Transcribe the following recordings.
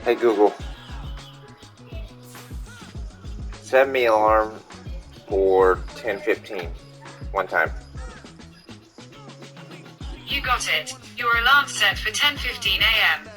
Hey Google, set me alarm for 10:15. One time. You got it. Your alarm set for 10:15 a.m.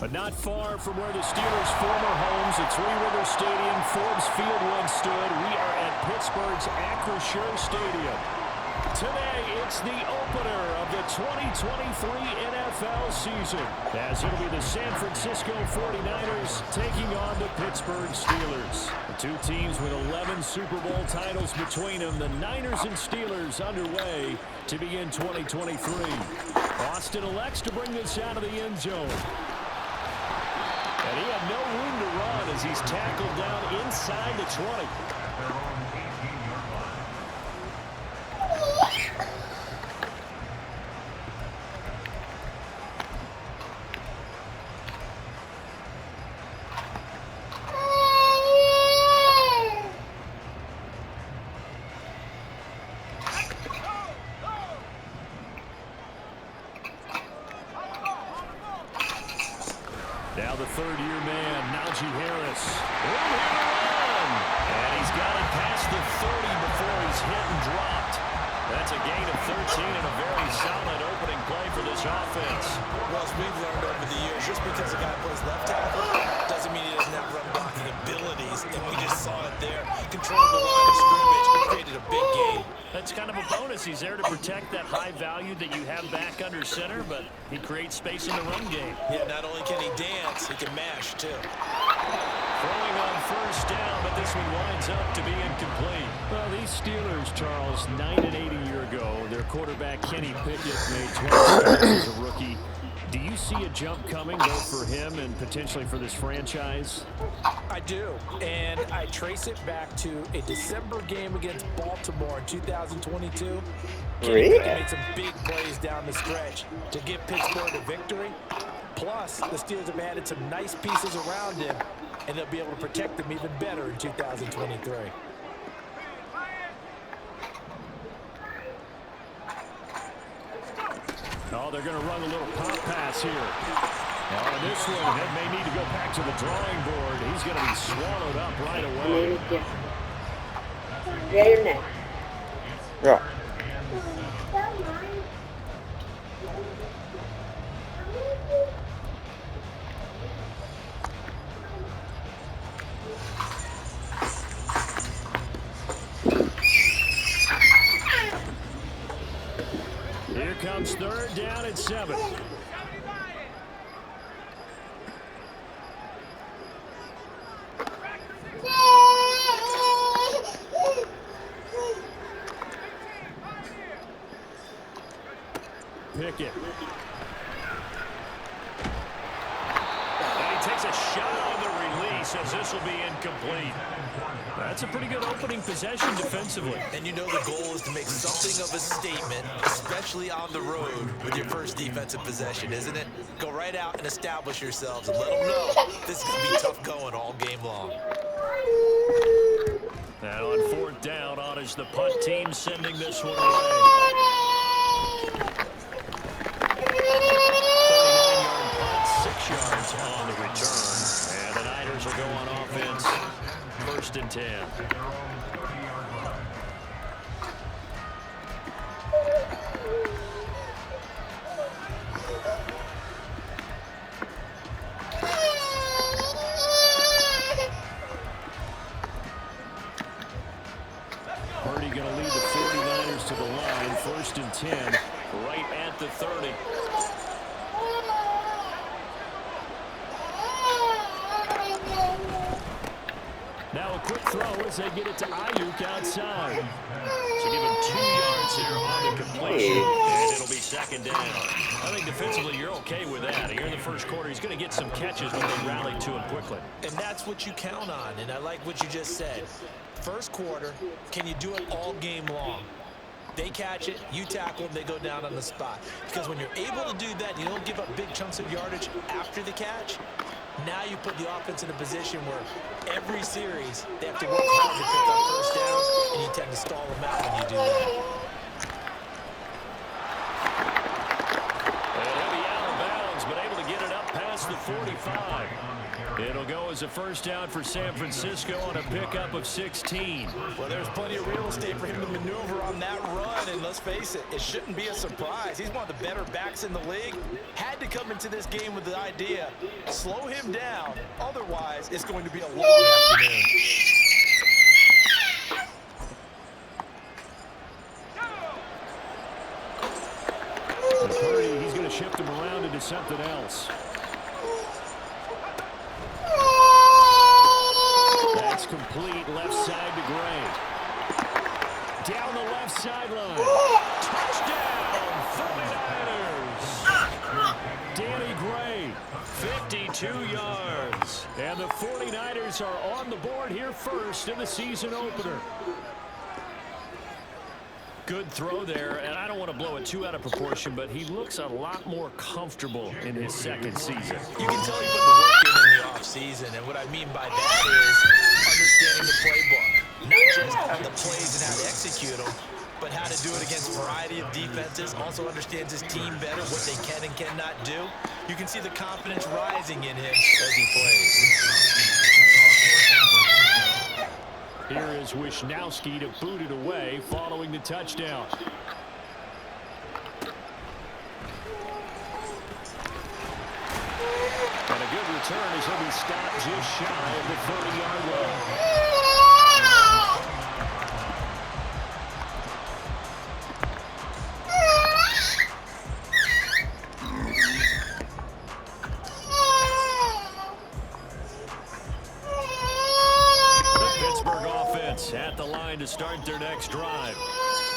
But not far from where the Steelers' former homes at Three River Stadium, Forbes Field once stood, we are at Pittsburgh's Acrisure Stadium. Today, it's the opener of the 2023 NFL season, as it'll be the San Francisco 49ers taking on the Pittsburgh Steelers. The two teams with 11 Super Bowl titles between them, the Niners and Steelers underway to begin 2023. Austin elects to bring this out of the end zone. And he had no room to run as he's tackled down inside the 20. Now the third-year man, Najee Harris. Room here to run. And he's got it past the 30 before he's hit and dropped. That's a gain of 13 and a very solid opening play for this offense. Well, as we've learned over the years, just because a guy plays left tackle doesn't mean he doesn't have run blocking abilities. And we just saw it there. Controlled the line of scrimmage, created a big gain. That's kind of a bonus. He's there to protect that high value that you have back under center, but he creates space in the run game. Yeah, not only can he dance, he can mash, too. Throwing on first down, but this one winds up to be incomplete. Well, these Steelers, Charles, 9-8 a year ago. Their quarterback, Kenny Pickett, made 12 starts as a rookie. Do you see a jump coming, both for him and potentially for this franchise? I do, and I trace it back to a December game against Baltimore in 2022. Kenny Pickett made some big plays down the stretch to give Pittsburgh a victory. Plus, the Steelers have added some nice pieces around him, and they'll be able to protect them even better in 2023. Oh, they're going to run a little pop pass here. Now on this one, Ed may need to go back to the drawing board. He's going to be swallowed up right away. Yeah. Here comes third down at 7. Pickett. And he takes a shot on the release as this will be incomplete. That's a pretty good opening possession defensively. And you know the goal is to make something of a statement, especially on the road with your first defensive possession, isn't it? Go right out and establish yourselves and let them know this is going to be tough going all game long. Now on fourth down, on is the punt team sending this one away. 39-yard punt, 6 yards on the return. And the Niners will go on offense. 1st and 10. Purdy going to lead the 49ers to the line. 1st and 10, right at the 30. Now a quick throw as they get it to Ayuk outside. So give him 2 yards here on the completion, and it'll be 2nd down. I think defensively you're okay with that. Here in the first quarter, he's going to get some catches when they rally to him quickly. And that's what you count on, and I like what you just said. First quarter, can you do it all game long? They catch it, you tackle them, they go down on the spot. Because when you're able to do that, you don't give up big chunks of yardage after the catch. Now you put the offense in a position where every series they have to work hard to pick up first downs, and you tend to stall them out when you do that. Heavy out of bounds, but able to get it up past the 45. It'll go as a first down for San Francisco on a pickup of 16. Well, there's plenty of real estate for him to maneuver on that run, and let's face it, it shouldn't be a surprise. He's one of the better backs in the league. Had to come into this game with the idea, slow him down, otherwise it's going to be a long afternoon. And Purdy, he's going to shift him around into something else. That's complete left side to Gray. Down the left sideline. Touchdown, 49ers. Danny Gray, 52 yards. And the 49ers are on the board here first in the season opener. Good throw there, and I don't want to blow it too out of proportion, but he looks a lot more comfortable in his second season. You can tell he put the work in the offseason, and what I mean by that is understanding the playbook. Not just on the plays and how to execute them, but how to do it against a variety of defenses. Also understands his team better, what they can and cannot do. You can see the confidence rising in him as he plays. Here is Wisnowski to boot it away following the touchdown. And a good return as he'll be stopped just shy of the 30-yard line. At the line to start their next drive.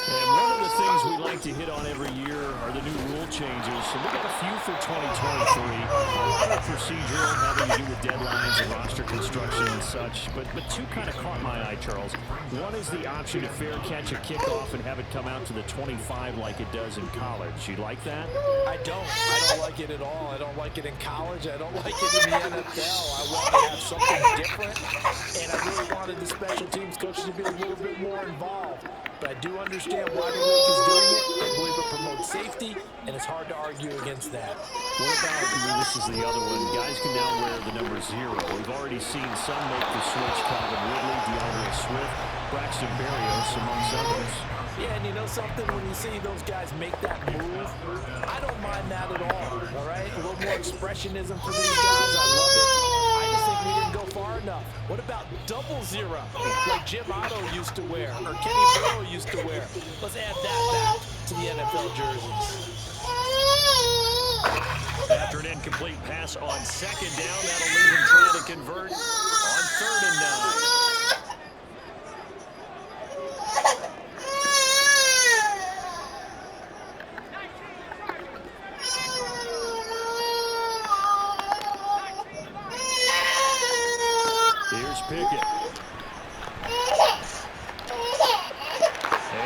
And one of the things we like to hit on every year are the new rule changes. So we got a few for 2023. A lot of procedural, having to do with deadlines and roster construction and such. But two kind of caught my eye, Charles. One is the option to fair catch a kickoff and have it come out to the 25 like it does in college. You like that? I don't like it at all. I don't like it in college. I don't like it in the NFL. I want to have something different, and I really wanted the special teams coaches to be a little bit more involved. but I do understand why the league is doing it. I believe it promotes safety, and it's hard to argue against that. What about, this is the other one, guys can now wear the number 0. We've already seen some make the switch, Calvin Ridley, DeAndre Swift, Braxton Berrios, amongst others. Yeah, and you know something? When you see those guys make that move, I don't mind that at all right? A little more expressionism for these guys. I love it. I just think we didn't go far enough. What about 00, like Jim Otto used to wear, or Kenny Burrow used to wear? Let's add that back to the NFL jerseys. After an incomplete pass on 2nd down, that'll leave him trying to convert on 3rd and 9. Here's Pickett. Able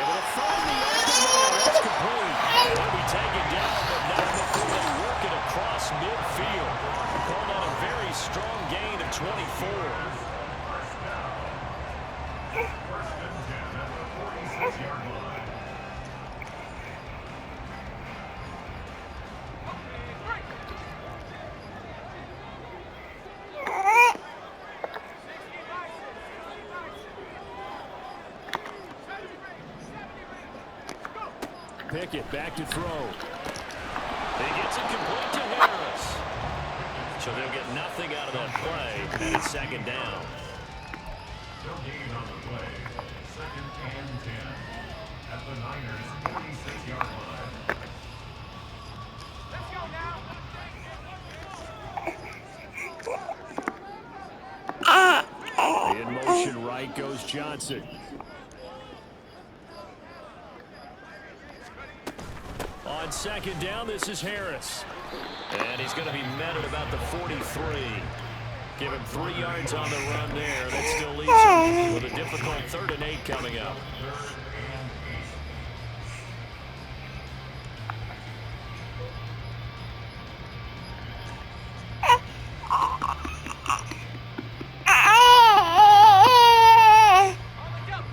to find the open man. That's complete. He'll be taken down, but not before they work it across midfield. Called on a very strong gain of 24. Pickett back to throw. He gets it complete to Harris. So they'll get nothing out of that play, and it's 2nd down. No gain on the play. 2nd and 10 at the Niners' 46-yard line. Let's go In motion right goes Johnson. On 2nd down, this is Harris. And he's going to be met at about the 43. Give him 3 yards on the run there. That still leaves him with a difficult 3rd and 8 coming up.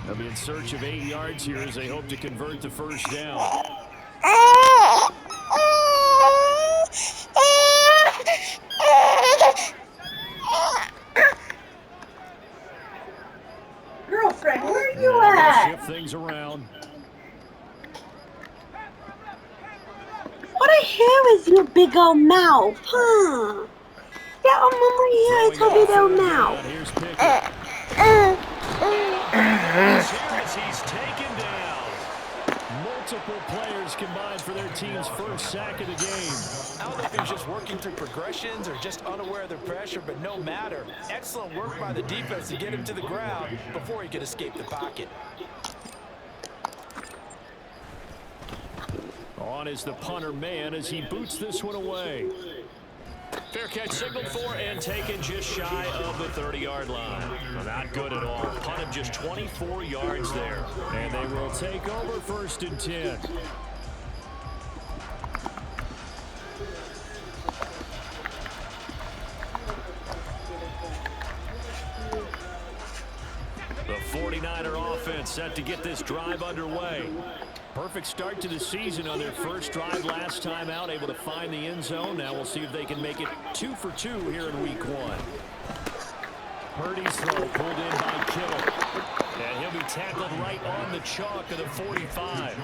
They'll be in search of 8 yards here as they hope to convert the 1st down. Girlfriend, where are you at? Shift things around. What the hell is your big old mouth, huh? Yeah, mama, yeah, it's your big old mouth. Here's Pickett. He's taken down. Multiple players combined for their team's 1st sack of the game. I don't know if he was just working through progressions or just unaware of the pressure, but no matter. Excellent work by the defense to get him to the ground before he could escape the pocket. On is the punter man as he boots this one away. Fair catch signaled for and taken just shy of the 30-yard line. Not good at all. Punted just 24 yards there. And they will take over 1st and 10. The 49er offense set to get this drive underway. Perfect start to the season on their 1st drive last time out, able to find the end zone. Now we'll see if they can make it 2 for 2 here in week 1. Purdy's throw pulled in by Kittle. And he'll be tackled right on the chalk of the 45.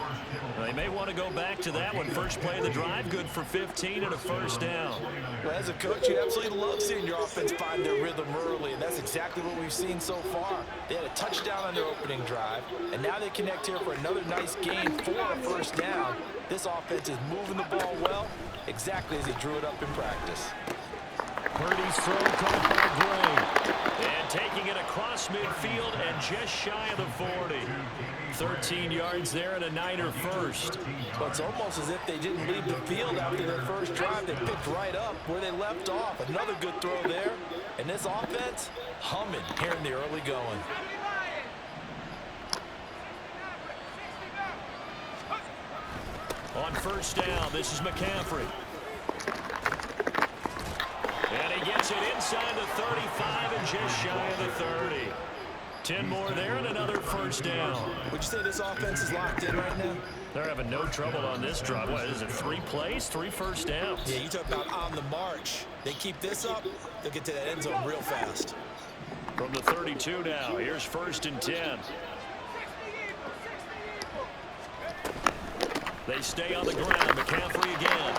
They may want to go back to that one. First play of the drive, good for 15 and a 1st down. Well, as a coach, you absolutely love seeing your offense find their rhythm early, and that's exactly what we've seen so far. They had a touchdown on their opening drive, and now they connect here for another nice gain for a 1st down. This offense is moving the ball well, exactly as he drew it up in practice. Purdy's throw caught by Gray. And taking it across midfield and just shy of the 40. 13 yards there and a Niner 1st. But it's almost as if they didn't leave the field after their 1st drive. They picked right up where they left off. Another good throw there. And this offense humming here in the early going. On 1st down, this is McCaffrey. And he gets it inside the 35 and just shy of the 30. 10 more there and another first down. Would you say this offense is locked in right now? They're having no trouble on this drive. What is it, 3 plays, 3 first downs? Yeah, you talk about on the march. They keep this up, they'll get to that end zone real fast. From the 32 now, here's 1st and 10. They stay on the ground. McCaffrey again.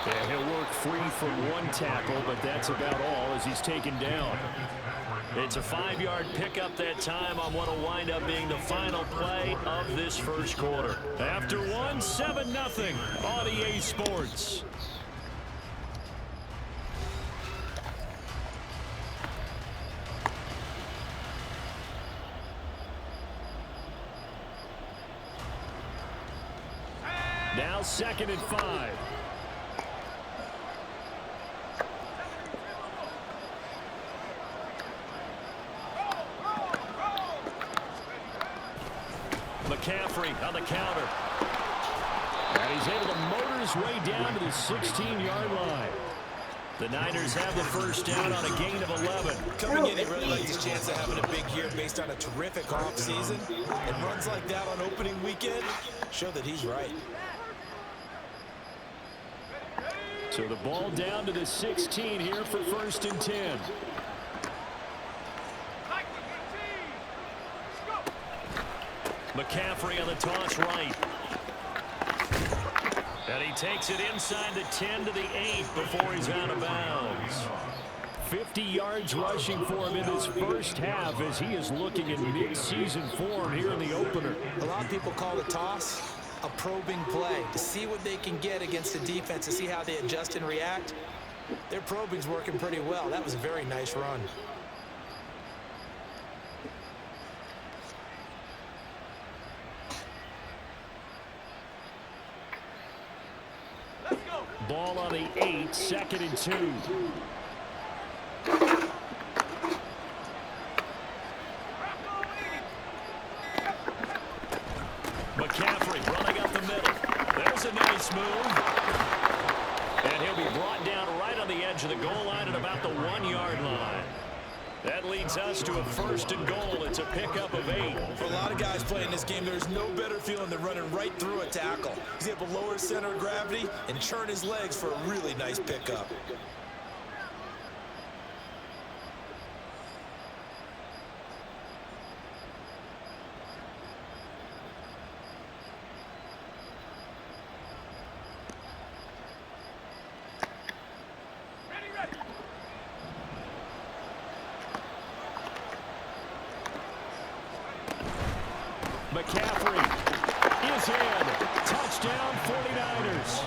And he'll work free from 1 tackle, but that's about all as he's taken down. It's a 5-yard pickup that time on what will wind up being the final play of this first quarter. After 1, 7-0 on EA Sports. Now 2nd and 5. McCaffrey on the counter. And he's able to motor his way down to the 16-yard line. The Niners have the first down on a gain of 11. Coming in, he really likes his chance of having a big year based on a terrific offseason. And runs like that on opening weekend show that he's right. So the ball down to the 16 here for 1st and 10. McCaffrey on the toss right. And he takes it inside the 10 to the 8 before he's out of bounds. 50 yards rushing for him in this first half as he is looking in mid-season form here in the opener. A lot of people call the toss a probing play to see what they can get against the defense, to see how they adjust and react. Their probing's working pretty well. That was a very nice run. Ball on the 8, 2nd and 2. McCaffrey running up the middle. There's a nice move. And he'll be brought down right on the edge of the goal line at about the 1-yard line. That leads us to a 1st and goal. It's a pickup of 8. For a lot of guys playing this game, there's no better feeling than running right through a tackle. He's able to lower his center of gravity and churn his legs for a really nice pickup. McCaffrey is in. Touchdown 49ers.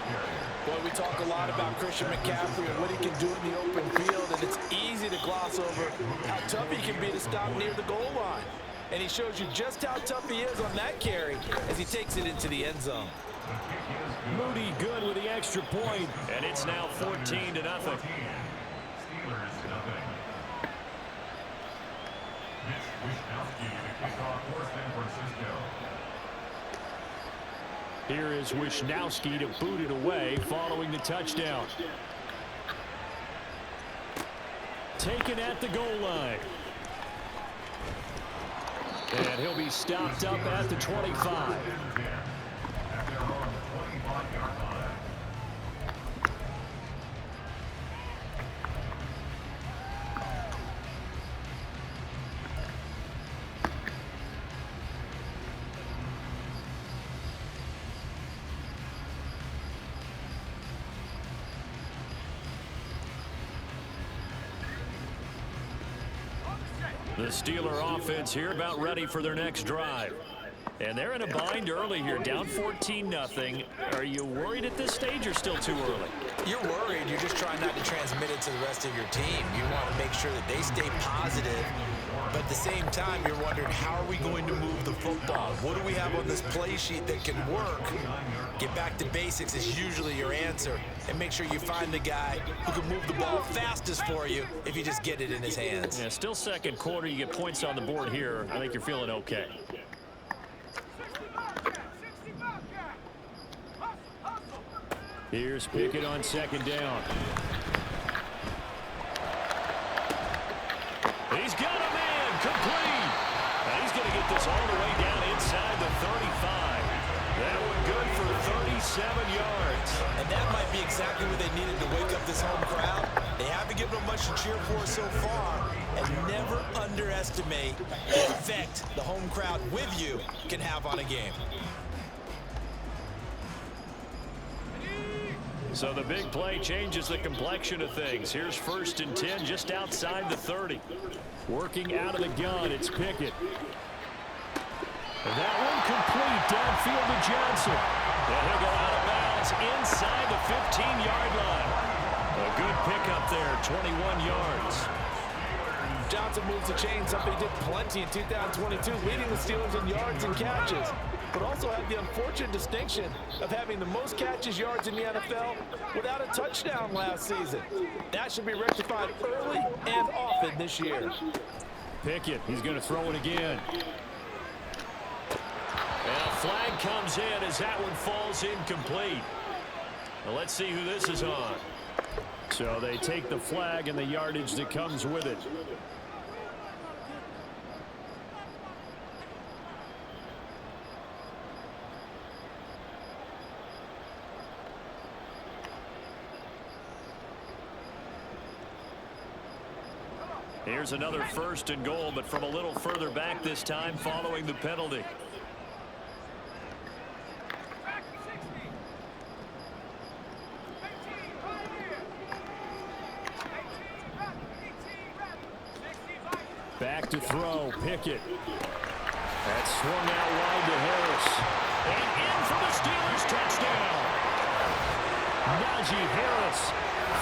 Boy, we talk a lot about Christian McCaffrey and what he can do in the open field, and it's easy to gloss over how tough he can be to stop near the goal line. And he shows you just how tough he is on that carry as he takes it into the end zone. Moody good with the extra point, and it's now 14-0. Here is Wishnowski to boot it away following the touchdown. Taken at the goal line. And he'll be stopped up at the 25. The Steeler offense here about ready for their next drive. And they're in a bind early here, down 14-0. Are you worried at this stage or still too early? You're worried. You're just trying not to transmit it to the rest of your team. You want to make sure that they stay positive. But at the same time, you're wondering, how are we going to move the football? What do we have on this play sheet that can work? Get back to basics is usually your answer. And make sure you find the guy who can move the ball fastest for you if you just get it in his hands. Yeah, still second quarter. You get points on the board here. I think you're feeling okay. Here's Pickett on second down. He's got a man complete. yards. And that might be exactly what they needed to wake up this home crowd. They haven't given them much to cheer for so far. And never underestimate the effect the home crowd with you can have on a game. So the big play changes the complexion of things. Here's 1st and 10 just outside the 30. Working out of the gun, it's Pickett. And that one complete downfield to Johnson. And he'll go out of bounds inside the 15-yard line. A good pickup there, 21 yards. Johnson moves the chain, something he did plenty in 2022, leading the Steelers in yards and catches, but also had the unfortunate distinction of having the most catches yards in the NFL without a touchdown last season. That should be rectified early and often this year. Pickett, he's going to throw it again. And a flag comes in as that one falls incomplete. Now let's see who this is on. So they take the flag and the yardage that comes with it. Here's another 1st and goal, but from a little further back this time following the penalty. Back to throw, Pickett. That swung out wide to Harris. And in for the Steelers touchdown. Najee Harris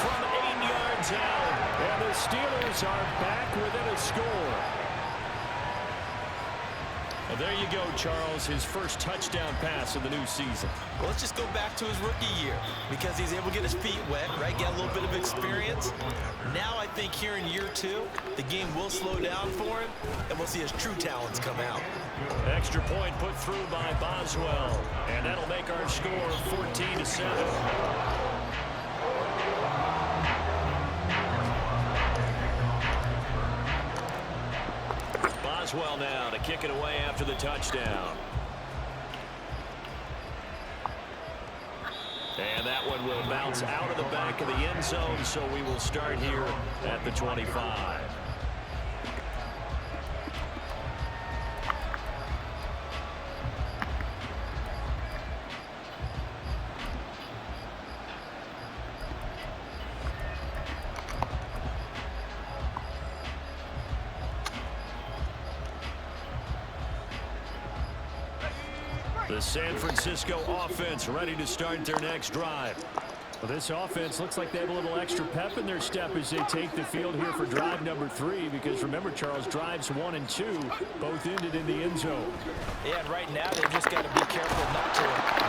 from 8 yards out. And the Steelers are back within a score. Well, there you go, Charles, his first touchdown pass of the new season. Well, let's just go back to his rookie year because he's able to get his feet wet, right? Get a little bit of experience. Now I think here in year 2, the game will slow down for him, and we'll see his true talents come out. Extra point put through by Boswell, and that'll make our score 14-7. Boswell now to kick it away after the touchdown. And that one will bounce out of the back of the end zone, so we will start here at the 25. The San Francisco offense ready to start their next drive. Well, this offense looks like they have a little extra pep in their step as they take the field here for drive number 3, because remember, Charles, drives 1 and 2 both ended in the end zone. Yeah, and right now they've just got to be careful not to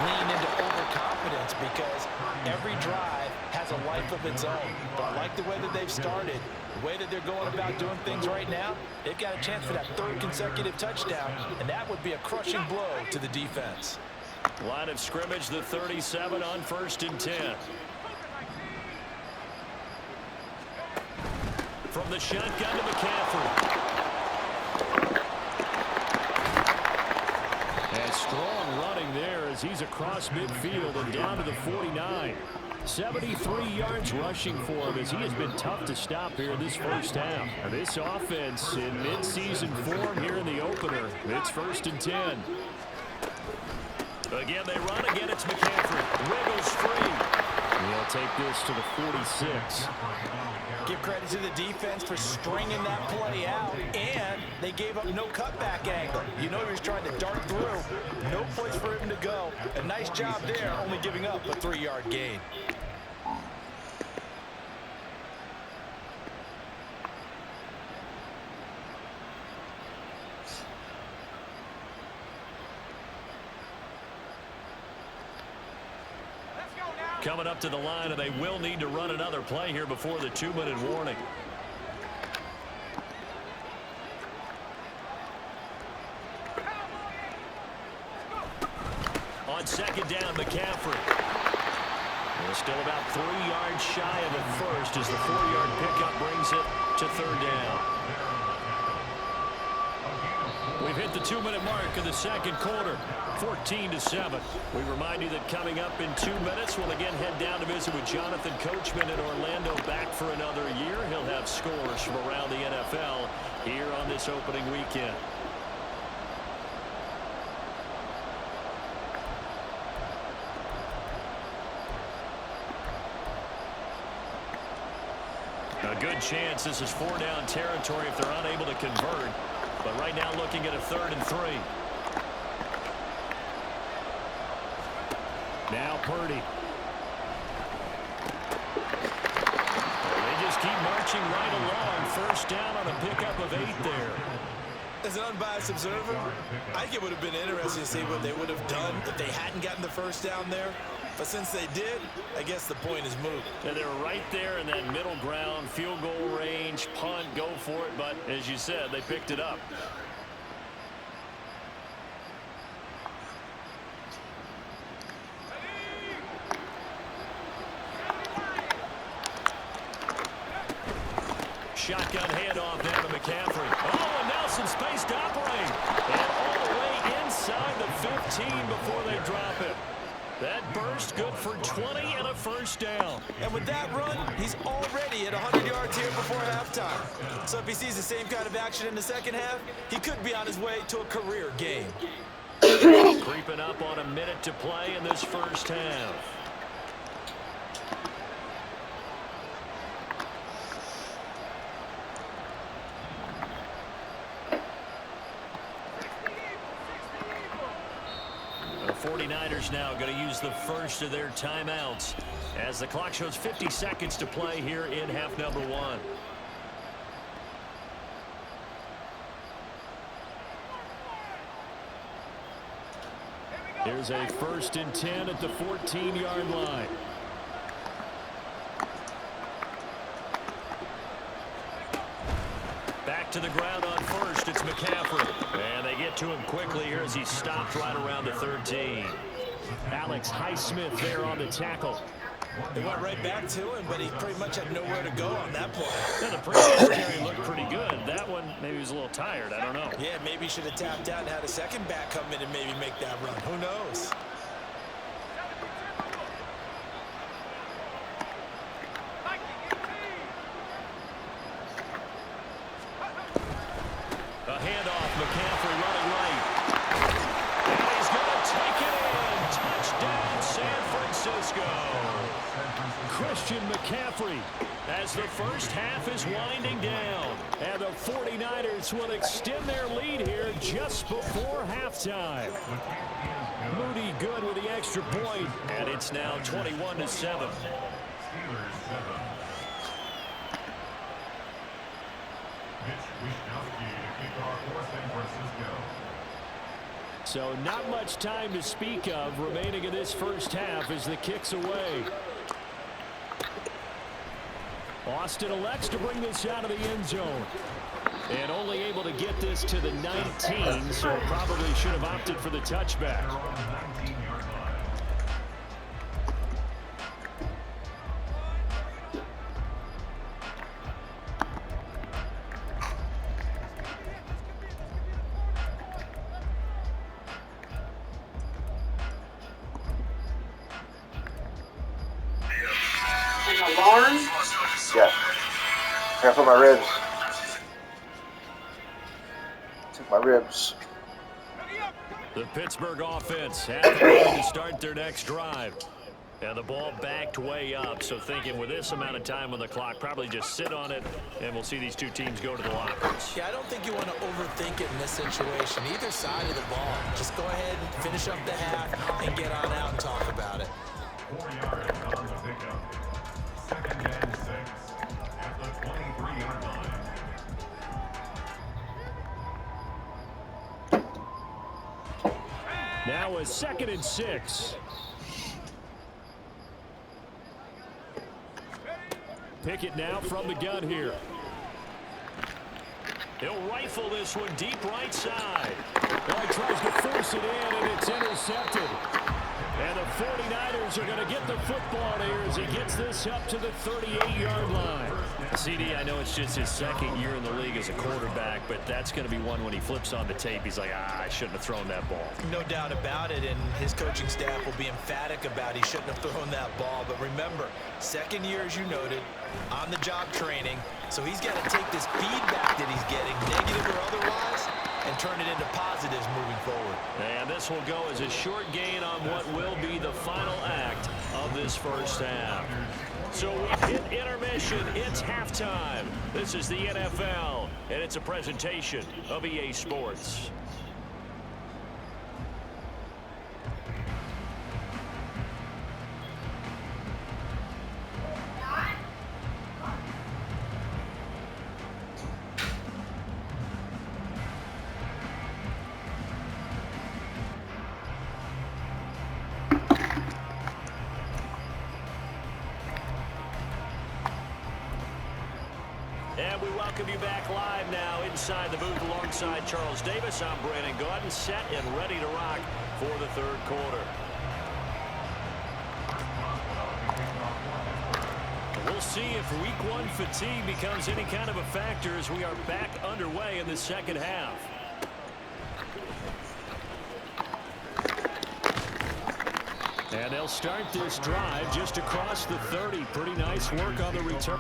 lean into overconfidence, because every drive has a life of its own. But I like the way that they've started, the way that they're going about doing things right now. They've got a chance for that 3rd consecutive touchdown, and that would be a crushing blow to the defense. Line of scrimmage, the 37 on 1st and 10. From the shotgun to McCaffrey. And strong running there as he's across midfield and down to the 49. 73 yards rushing for him as he has been tough to stop here this first half. Now this offense in midseason form here in the opener. It's 1st and 10. Again, they run. Again, it's McCaffrey. Wiggles free. He'll take this to the 46. Give credit to the defense for stringing that play out, and they gave up no cutback angle. You know he was trying to dart through. No place for him to go. A nice job there, only giving up a 3-yard gain. Coming up to the line, and they will need to run another play here before the 2-minute warning. On 2nd down, McCaffrey. They're still about 3 yards shy of the first as the 4-yard pickup brings it to 3rd down. We've hit at the 2-minute mark of the second quarter. 14-7. We remind you that coming up in 2 minutes, we'll again head down to visit with Jonathan Coachman in Orlando, back for another year. He'll have scores from around the NFL here on this opening weekend. A good chance this is 4-down territory if they're unable to convert. But right now looking at a 3rd and 3. Now Purdy. They just keep marching right along. First down on a pickup of 8 there. As an unbiased observer, I think it would have been interesting to see what they would have done if they hadn't gotten the first down there. But since they did, I guess the point is moot. And they're right there in that middle ground, field goal range, punt, go for it. But as you said, they picked it up. Shotgun handoff down to McCaffrey. Oh, and now some space to operate. And all the way inside the 15 before they drop it. That burst good for 20 and a first down. And with that run, he's already at 100 yards here before halftime. So if he sees the same kind of action in the second half, he could be on his way to a career game. Creeping up on a minute to play in this first half. The 49ers now going to use the first of their timeouts as the clock shows 50 seconds to play here in half number 1. Here's a 1st and 10 at the 14-yard line. Back to the ground on first. It's McCaffrey. And they get to him quickly here as he stopped right around the 13. Alex Highsmith there on the tackle. They went right back to him, but he pretty much had nowhere to go on that play. Yeah, the previous carry looked pretty good. That one, maybe he was a little tired. I don't know. Yeah, maybe he should have tapped out and had a second back come in and maybe make that run. Who knows? A handoff, McCaffrey running right. And he's going to take it in. Touchdown, San Francisco. Christian McCaffrey as the first half is winding down. And the 49ers will extend their lead here just before halftime. Moody good with the extra point. And it's now 21-7. So not much time to speak of remaining in this first half as the kick's away. Austin elects to bring this out of the end zone. And only able to get this to the 19, so probably should have opted for the touchback. Yeah. I gotta put my ribs. Took my ribs. The Pittsburgh offense at the line to start their next drive. And the ball backed way up, so thinking with this amount of time on the clock, probably just sit on it, and we'll see these two teams go to the lockers. Yeah, I don't think you want to overthink it in this situation. Either side of the ball. Just go ahead, finish up the half, and get on out and talk about it. 4 yards on the pickup. 2nd and 6 at the 23-yard line. Now a 2nd and 6. Pickett now from the gun here. He'll rifle this one deep right side. Well, he tries to force it in, and it's intercepted. And the 49ers Eagles are going to get the football here as he gets this up to the 38-yard line. CD, I know it's just his second year in the league as a quarterback, but that's going to be one when he flips on the tape. He's like, I shouldn't have thrown that ball. No doubt about it, and his coaching staff will be emphatic about he shouldn't have thrown that ball. But remember, second year, as you noted, on-the-job training, so he's got to take this feedback that he's getting, negative or otherwise, and turn it into positives moving forward. And this will go as a short gain on what will be the final act of this first half. So we hit intermission. It's halftime. This is the NFL, and it's a presentation of EA Sports. And we welcome you back live now inside the booth alongside Charles Davis. I'm Brandon Gaudin, set and ready to rock for the third quarter. We'll see if week one fatigue becomes any kind of a factor as we are back underway in the second half. And they'll start this drive just across the 30. Pretty nice work on the return.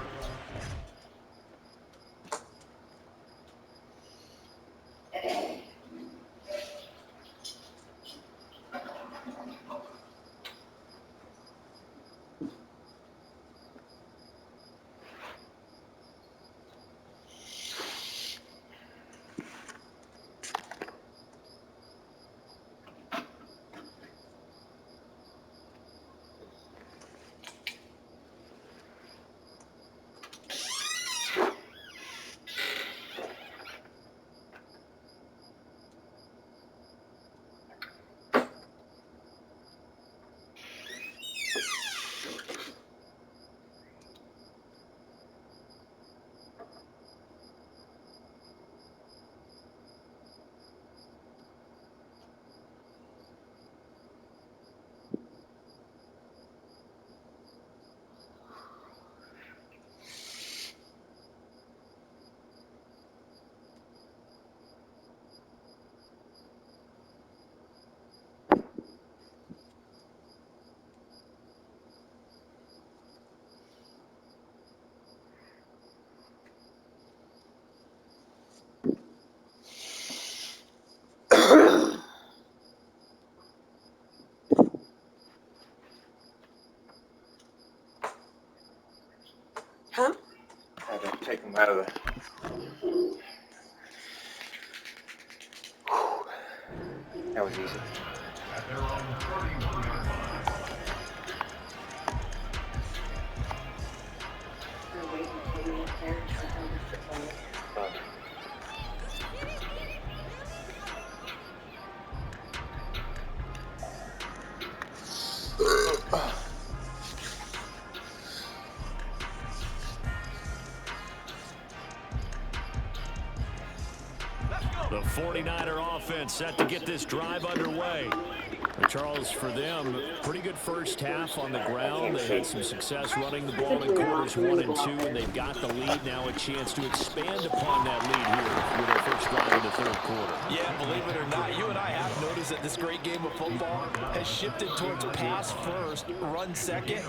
Huh? I had to take them out of the... That was easy. At their own 31-yard line. The 49er offense set to get this drive underway. Charles, for them, pretty good first half on the ground. They had some success running the ball in quarters 1 and 2, and they've got the lead now, a chance to expand upon that lead here with their first drive in the third quarter. Yeah, believe it or not, you and I have noticed that this great game of football has shifted towards pass first, run second.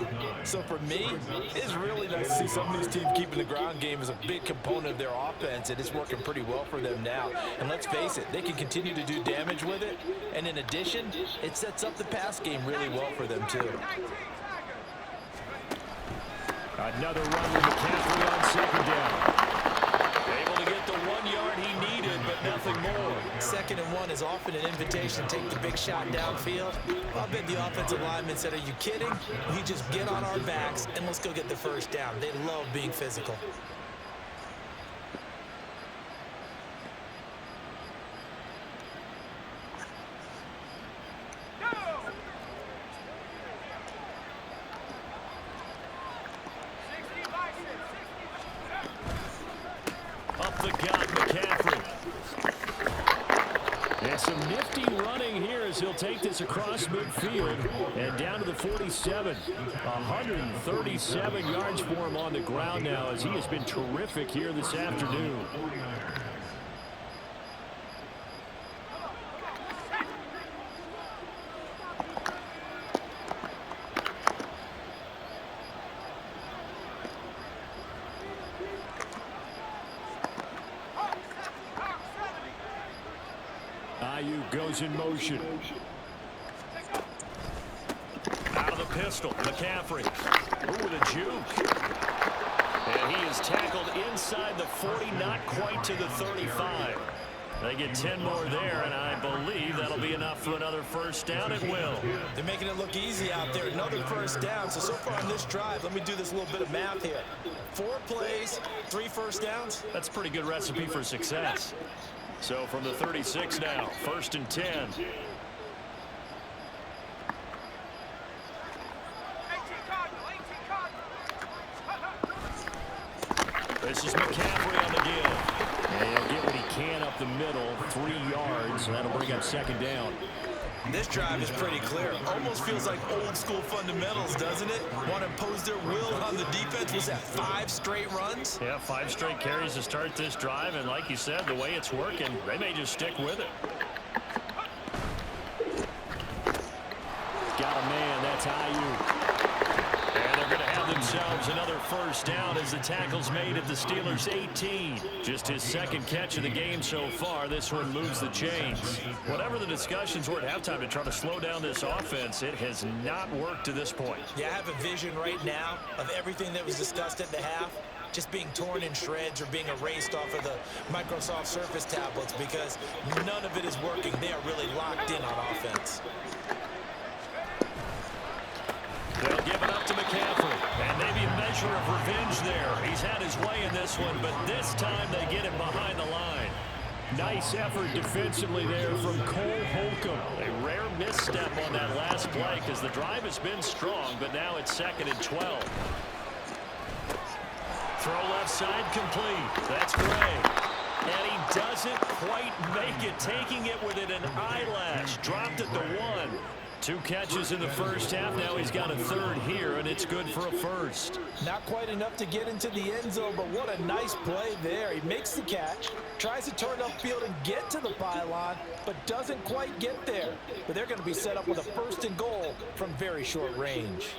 So for me, it's really nice to see some of these teams keeping the ground game as a big component of their offense, and it's working pretty well for them now. And let's face it, they can continue to do damage with it, and in addition, it sets up the pass game really well for them too. Another run with McCaffrey on second down. Able to get the 1 yard he needed, but nothing more. 2nd and 1 is often an invitation to take the big shot downfield. I'll bet the offensive lineman said, are you kidding? We just get on our backs and let's go get the first down. They love being physical. Up the gut, McCaffrey. And some nifty running here as he'll take this across midfield and down to the 47. 137 yards for him on the ground now as he has been terrific here this afternoon. Goes in motion. Out of the pistol, McCaffrey. Ooh, the juke. And he is tackled inside the 40, not quite to the 35. They get 10 more there, and I believe that'll be enough for another first down. It will. They're making it look easy out there. Another first down. So far on this drive, let me do this little bit of math here. 4 plays, 3 first downs. That's a pretty good recipe for success. So from the 36 now, 1st and 10. This is McCaffrey on the give. And he'll get what he can up the middle, 3 yards, and that'll bring up 2nd down. This drive is pretty clear. Almost feels like old school fundamentals, doesn't it? Want to impose their will on the defense. Was that 5 straight runs? Yeah, 5 straight carries to start this drive, and like you said, the way it's working, they may just stick with it. Got a man, that's Ayuk. And they're going to have themselves another first down as the tackle's made at the Steelers' 18. Just his 2nd catch of the game so far. This one moves the chains. Whatever the discussions were at halftime to try to slow down this offense, it has not worked to this point. Yeah, I have a vision right now of everything that was discussed at the half just being torn in shreds or being erased off of the Microsoft Surface tablets because none of it is working. They are really locked in on offense. They'll give it up to McCaffrey, and maybe a measure of revenge there. He's had his way in this one, but this time they get him behind the line. Nice effort defensively there from Cole Holcomb. A rare misstep on that last play because the drive has been strong, but now it's 2nd and 12. Throw left side complete. That's Gray. And he doesn't quite make it, taking it within an eyelash. Dropped at the 1. 2 catches in the first half. Now he's got a 3rd here, and it's good for a 1st. Not quite enough to get into the end zone, but what a nice play there. He makes the catch, tries to turn upfield and get to the pylon, but doesn't quite get there. But they're going to be set up with a 1st and goal from very short range.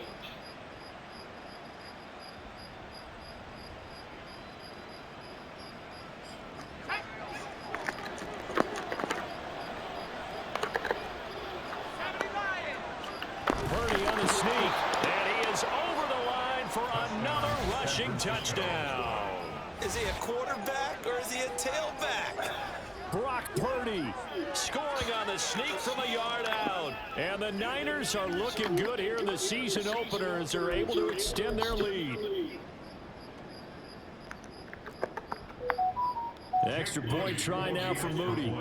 Touchdown. Is he a quarterback or is he a tailback? Brock Purdy scoring on the sneak from a yard out. And the Niners are looking good here in the season opener as they're able to extend their lead. Extra point try now for Moody.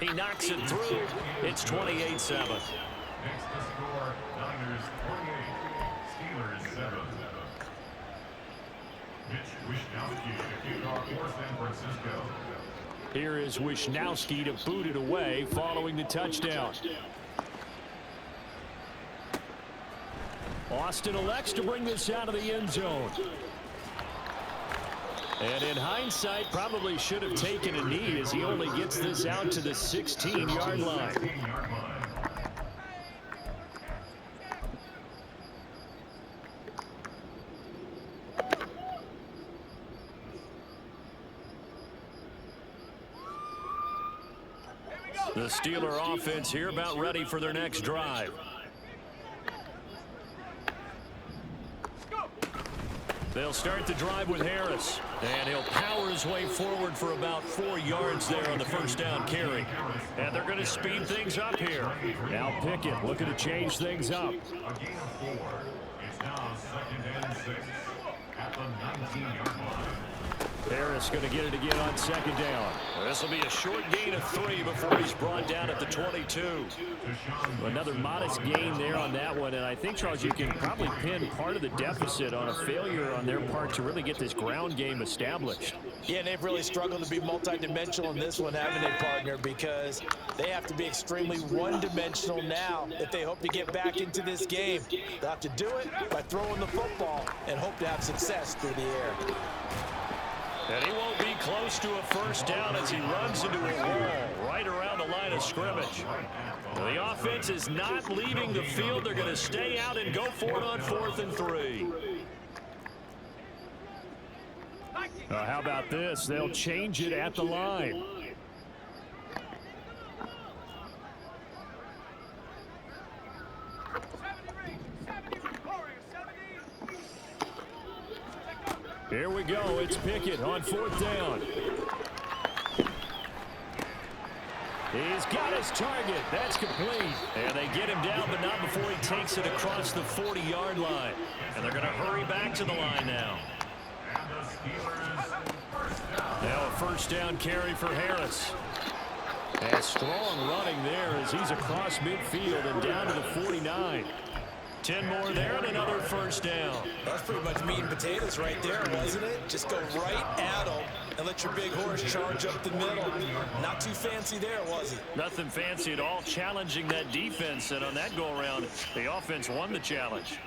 He knocks it through. It's 28-7. Next to score, Niners 28, Steelers 7. Mitch Wishnowsky to kick off for San Francisco. Here is Wishnowsky to boot it away following the touchdown. Austin elects to bring this out of the end zone. And in hindsight, probably should have taken a knee as he only gets this out to the 16-yard line. The Steeler offense here about ready for their next drive. They'll start the drive with Harris, and he'll power his way forward for about 4 yards there on the first down carry. And they're going to speed things up here. Now Pickett looking to change things up. A gain of 4. It's now 2nd and 6 at the 19-yard line. Harris going to get it again on second down. This will be a short gain of 3 before he's brought down at the 22. Another modest gain there on that one, and I think, Charles, you can probably pin part of the deficit on a failure on their part to really get this ground game established. Yeah, and they've really struggled to be multidimensional in this one, haven't they, partner? Because they have to be extremely one-dimensional now if they hope to get back into this game. They'll have to do it by throwing the football and hope to have success through the air. And he won't be close to a first down as he runs into a wall right around the line of scrimmage. The offense is not leaving the field. They're going to stay out and go for it on 4th and 3. How about this? They'll change it at the line. Here we go. It's Pickett on 4th down. He's got his target. That's complete. And they get him down, but not before he takes it across the 40-yard line. And they're going to hurry back to the line now. Now a first down carry for Harris. And strong running there as he's across midfield and down to the 49. 10 more there and another first down. That's pretty much meat and potatoes right there, wasn't it? Just go right at them and let your big horse charge up the middle. Not too fancy there, was it? Nothing fancy at all, challenging that defense. And on that go-around, the offense won the challenge.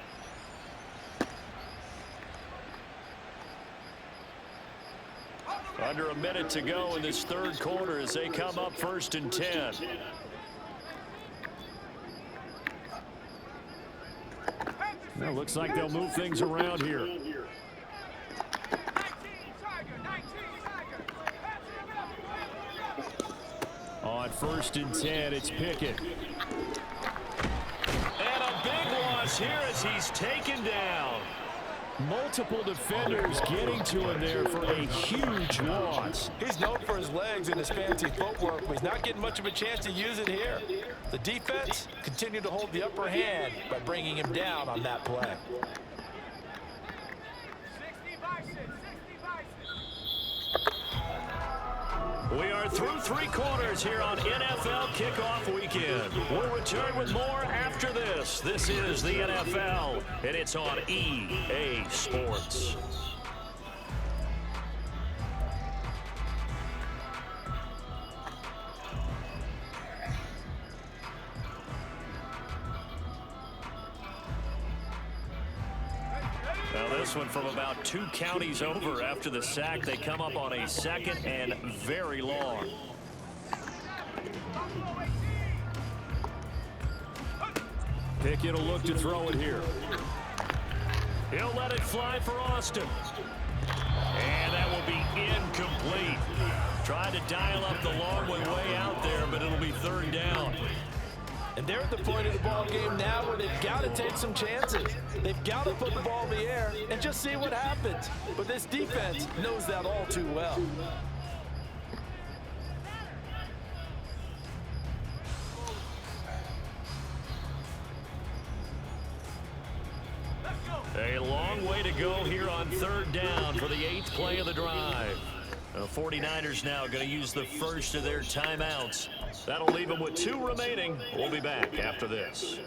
Under a minute to go in this third quarter as they come up 1st and 10. Well, looks like they'll move things around here. On 1st and 10, it's Pickett. And a big loss here as he's taken down. Multiple defenders getting to him there for a huge loss. He's known for his legs and his fancy footwork, but he's not getting much of a chance to use it here. The defense continued to hold the upper hand by bringing him down on that play. We are through 3 quarters here on NFL Kickoff Weekend. We'll return with more after this. This is the NFL, and it's on EA Sports. Now this one from about 2 counties over after the sack. They come up on a 2nd and very long. Pickett will look to throw it here. He'll let it fly for Austin. And that will be incomplete. Tried to dial up the long way out there, but it'll be 3rd down. And they're at the point of the ball game now where they've got to take some chances. They've got to put the ball in the air and just see what happens. But this defense knows that all too well. A long way to go here on 3rd down for the 8th play of the drive. The 49ers now going to use the first of their timeouts. That'll leave them with 2 remaining. We'll be back after this.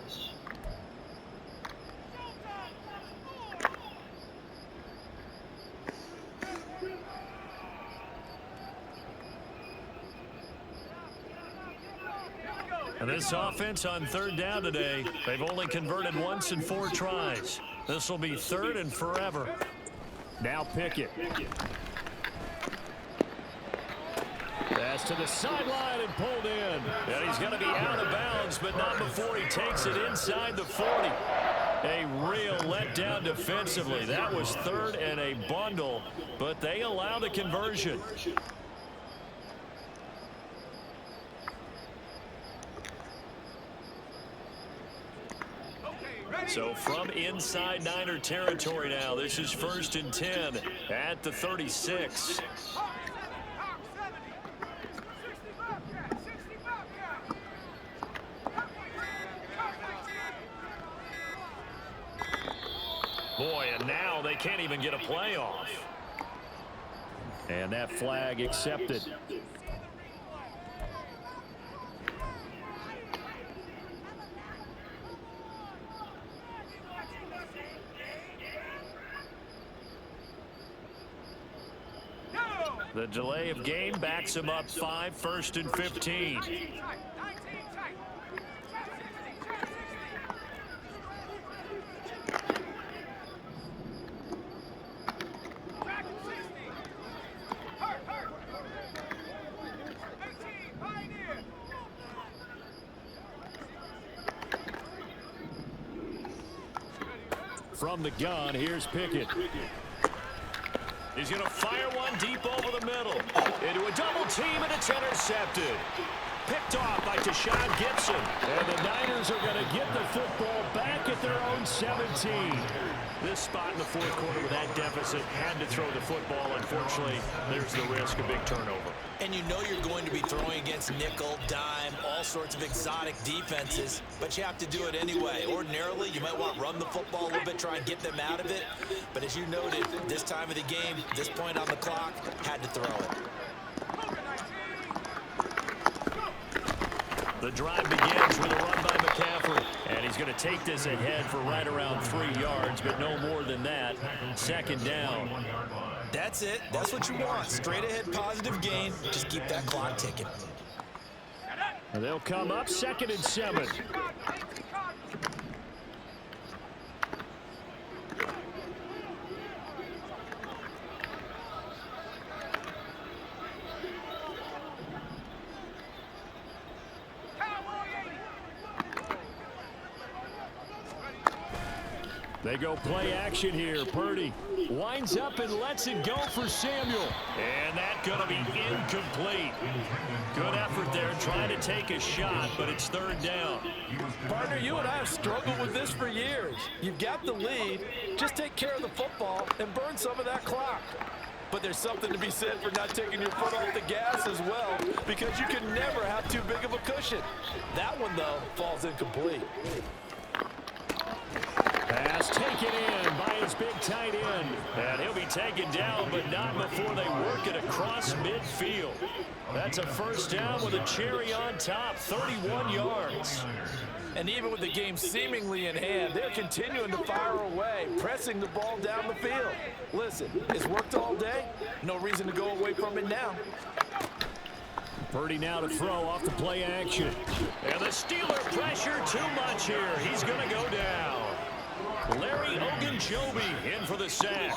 And this offense on 3rd down today, they've only converted once in 4 tries. This will be 3rd and forever. Now Pickett. Pass to the sideline and pulled in. And he's going to be out of bounds, but not before he takes it inside the 40. A real letdown defensively. That was 3rd and a bundle, but they allow the conversion. So from inside Niner territory now, this is 1st and 10 at the 36. Boy, and now they can't even get a play off. And that flag accepted. The delay of game backs him up 5, 1st and 15. From the gun, here's Pickett. He's going to fire one deep over the middle. Into a double team, and it's intercepted. Picked off by Deshaun Gibson. And the Niners are going to get the football back at their own 17. This spot in the fourth quarter with that deficit, had to throw the football. Unfortunately, there's the risk of big turnover. And you know you're going to be throwing against nickel, dime, all sorts of exotic defenses, but you have to do it anyway. Ordinarily, you might want to run the football a little bit, try and get them out of it. But as you noted, this time of the game, this point on the clock, had to throw it. The drive begins with a run by McCaffrey. And he's going to take this ahead for right around 3 yards, but no more than that. 2nd down. That's it. That's what you want. Straight ahead positive gain. Just keep that clock ticking. And they'll come up 2nd and 7. They go play action here. Purdy winds up and lets it go for Samuel. And that's going to be incomplete. Good effort there trying to take a shot, but it's 3rd down. Partner, you and I have struggled with this for years. You've got the lead. Just take care of the football and burn some of that clock. But there's something to be said for not taking your foot off the gas as well, because you can never have too big of a cushion. That one, though, falls incomplete. Pass taken in by his big tight end. And he'll be taken down, but not before they work it across midfield. That's a 1st down with a cherry on top, 31 yards. And even with the game seemingly in hand, they're continuing to fire away, pressing the ball down the field. Listen, it's worked all day. No reason to go away from it now. Purdy now to throw off the play action. And the Steeler pressure too much here. He's going to go down. Larry Ogunjobi in for the sack.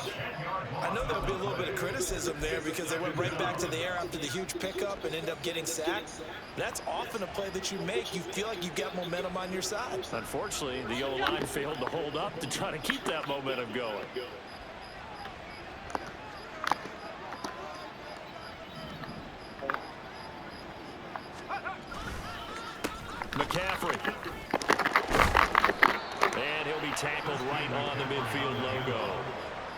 I know there'll be a little bit of criticism there because they went right back to the air after the huge pickup and end up getting sacked. That's often a play that you make. You feel like you've got momentum on your side. Unfortunately, the O-line failed to hold up to try to keep that momentum going. McCaffrey. And he'll be tackled right on the midfield logo.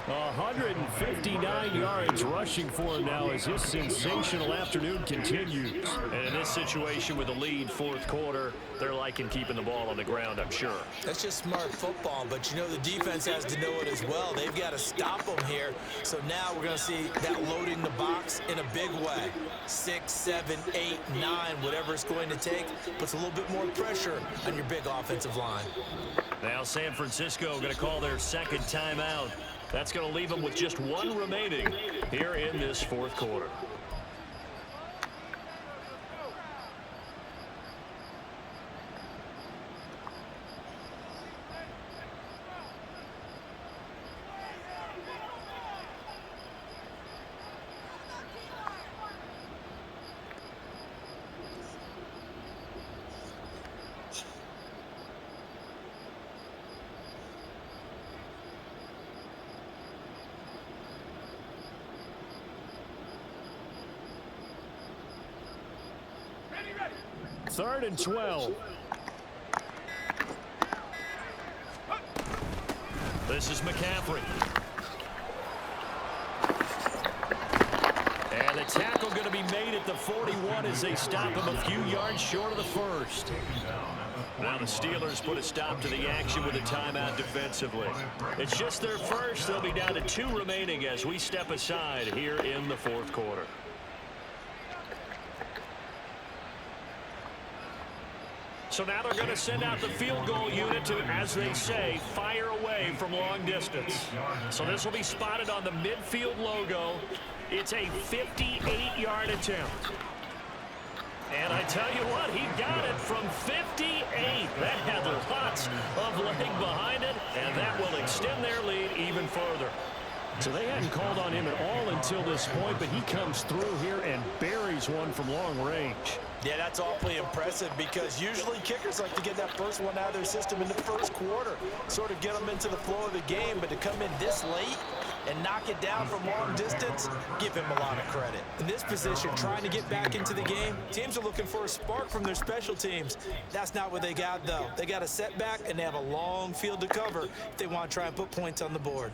159 yards rushing for him now as his sensational afternoon continues. And in this situation with a lead fourth quarter, they're liking keeping the ball on the ground, I'm sure. That's just smart football, but you know the defense has to know it as well. They've got to stop them here. So now we're going to see that loading the box in a big way. 6, 7, 8, 9, whatever it's going to take, puts a little bit more pressure on your big offensive line. Now San Francisco going to call their 2nd timeout. That's going to leave them with just 1 remaining here in this fourth quarter. Third and 12. This is McCaffrey. And the tackle going to be made at the 41 as they stop him a few yards short of the first. Now the Steelers put a stop to the action with a timeout defensively. It's just their first. They'll be down to 2 remaining as we step aside here in the fourth quarter. So now they're going to send out the field goal unit to, as they say, fire away from long distance. So this will be spotted on the midfield logo. It's a 58-yard attempt. And I tell you what, he got it from 58. That had lots of leg behind it, and that will extend their lead even further. So they hadn't called on him at all until this point, but he comes through here and buries one from long range. Yeah, that's awfully impressive because usually kickers like to get that first one out of their system in the first quarter, sort of get them into the flow of the game, but to come in this late and knock it down from long distance, give him a lot of credit. In this position, trying to get back into the game, teams are looking for a spark from their special teams. That's not what they got, though. They got a setback, and they have a long field to cover if they want to try and put points on the board.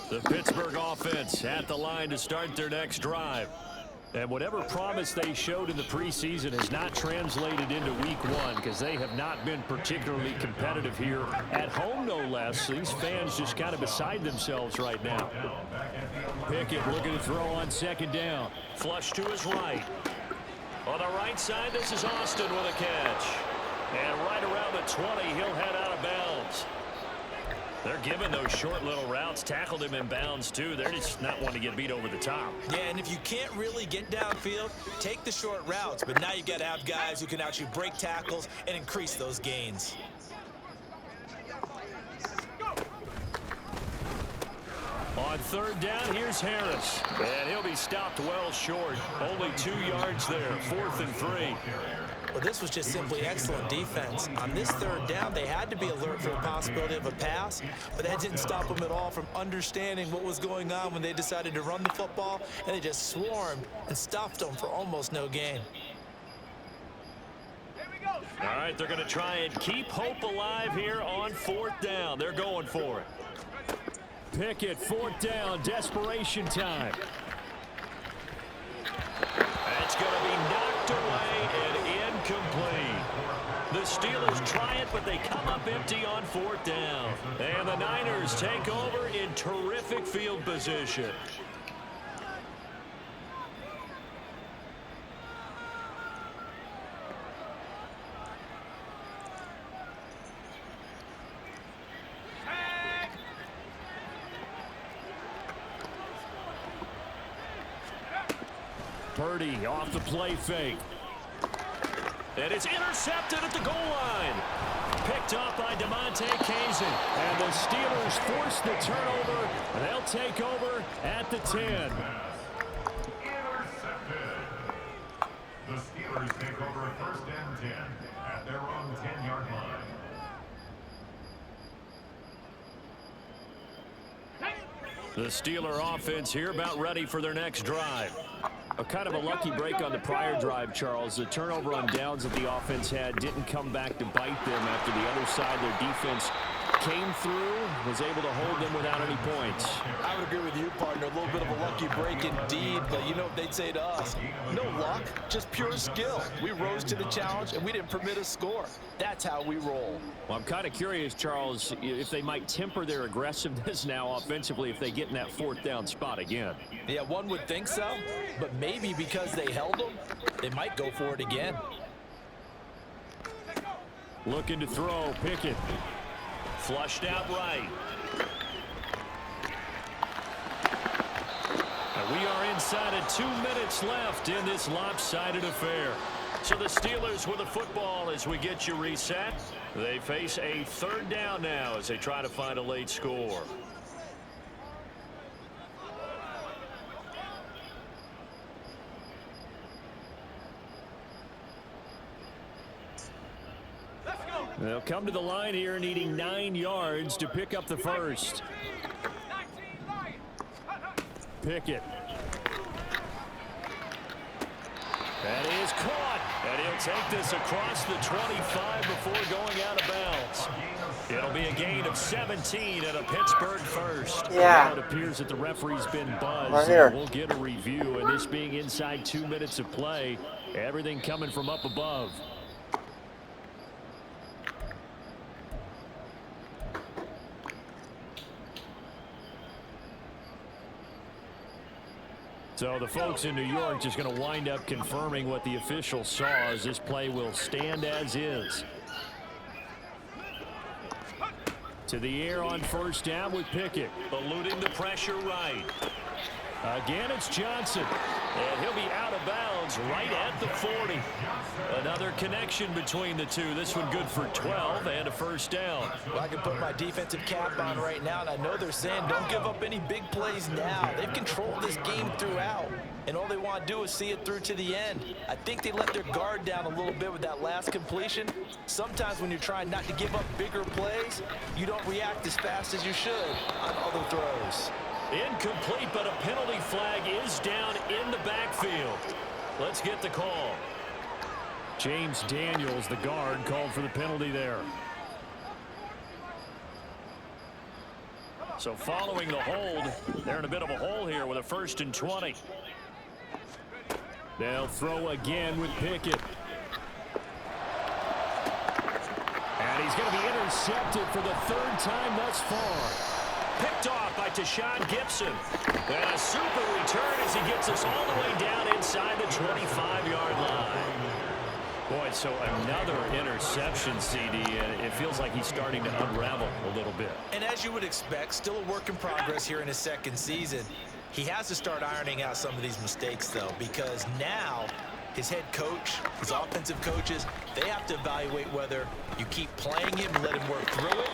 The Pittsburgh offense at the line to start their next drive. And whatever promise they showed in the preseason has not translated into week 1 because they have not been particularly competitive here at home, no less. These fans just kind of beside themselves right now. Pickett looking to throw on second down. Flush to his right. On the right side, this is Austin with a catch. And right around the 20, he'll head out of bounds. They're giving those short little routes. Tackled him in bounds, too. They're just not wanting to get beat over the top. Yeah, and if you can't really get downfield, take the short routes. But now you got to have guys who can actually break tackles and increase those gains. On third down, here's Harris. And he'll be stopped well short. Only 2 yards there. 4th and 3. Well, this was just simply excellent defense. On this third down, they had to be alert for the possibility of a pass, but that didn't stop them at all from understanding what was going on when they decided to run the football, and they just swarmed and stopped them for almost no gain. All right, they're going to try and keep hope alive here on 4th down. They're going for it. Pickett, 4th down, desperation time. That's going to be knocked away and incomplete. The Steelers try it, but they come up empty on 4th down. And the Niners take over in terrific field position. Purdy off the play fake. And it's intercepted at the goal line. Picked up by DeMonte Kazin. And the Steelers force the turnover. And they'll take over at the 10. Intercepted. The Steelers take over 1st and 10 at their own 10-yard line. The Steeler offense here about ready for their next drive. A kind of a lucky break on the prior drive, Charles. The turnover on downs that the offense had didn't come back to bite them after the other side. Their defense came through, was able to hold them without any points. I would agree with you, partner. A little bit of a lucky break indeed, but you know what they'd say to us? No luck, just pure skill. We rose to the challenge, and we didn't permit a score. That's how we roll. Well, I'm kind of curious, Charles, if they might temper their aggressiveness now offensively if they get in that 4th down spot again. Yeah, one would think so, but maybe because they held them, they might go for it again. Looking to throw, Pickett. Flushed out right. And we are inside of 2 minutes left in this lopsided affair. So the Steelers with the football as we get you reset. They face a 3rd down now as they try to find a late score. They'll come to the line here needing 9 yards to pick up the first. Pickett. That is caught. And he'll take this across the 25 before going out of bounds. It'll be a gain of 17 and a Pittsburgh first. Yeah. Now it appears that the referee's been buzzed. Right here. We'll get a review, and this being inside 2 minutes of play, everything coming from up above. So the folks in New York just going to wind up confirming what the official saw, as this play will stand as is. To the air on first down with Pickett. Eluding the pressure right. Again, it's Johnson. And he'll be out of bounds right at the 40. Another connection between the two. This one good for 12 and a first down. Well, I can put my defensive cap on right now, and I know they're saying don't give up any big plays now. They've controlled this game throughout, and all they want to do is see it through to the end. I think they let their guard down a little bit with that last completion. Sometimes when you're trying not to give up bigger plays, you don't react as fast as you should on other throws. Incomplete, but a penalty flag is down in the backfield. Let's get the call. James Daniels, the guard, called for the penalty there. So following the hold, they're in a bit of a hole here with a 1st and 20. They'll throw again with Pickett. And he's going to be intercepted for the 3rd time thus far. Picked off by Tashawn Gibson. And a super return as he gets us all the way down inside the 25-yard line. Boy, so another interception, CD, and it feels like he's starting to unravel a little bit. And as you would expect, still a work in progress here in his 2nd season. He has to start ironing out some of these mistakes, though, because now his head coach, his offensive coaches, they have to evaluate whether you keep playing him and let him work through it,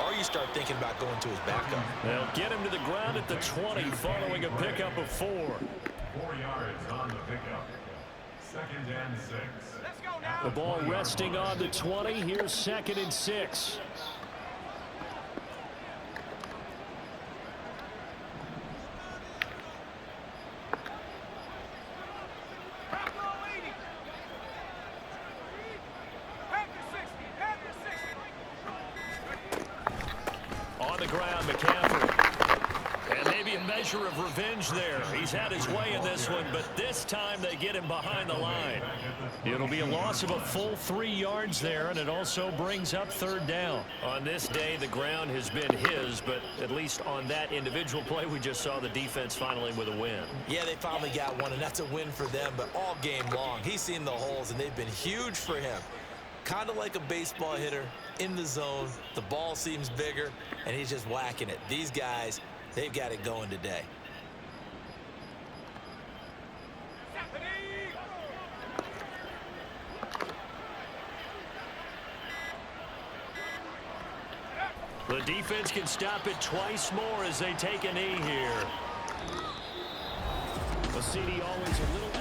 or you start thinking about going to his backup. They'll get him to the ground at the 20 following a pickup of 4. 4 yards on the pickup. 2nd and 6. Let's go now. The ball resting on the 20. Here's 2nd and 6. On the ground, McCaffrey. And maybe a measure of revenge there. He's had his way in this one, but this time they get him behind the line. It'll be a loss of a full 3 yards there, and it also brings up 3rd down. On this day, the ground has been his, but at least on that individual play, we just saw the defense finally with a win. Yeah, they finally got one, and that's a win for them, but all game long, he's seen the holes, and they've been huge for him. Kind of like a baseball hitter in the zone. The ball seems bigger, and he's just whacking it. These guys, they've got it going today. The defense can stop it twice more as they take a knee here. The CD always a little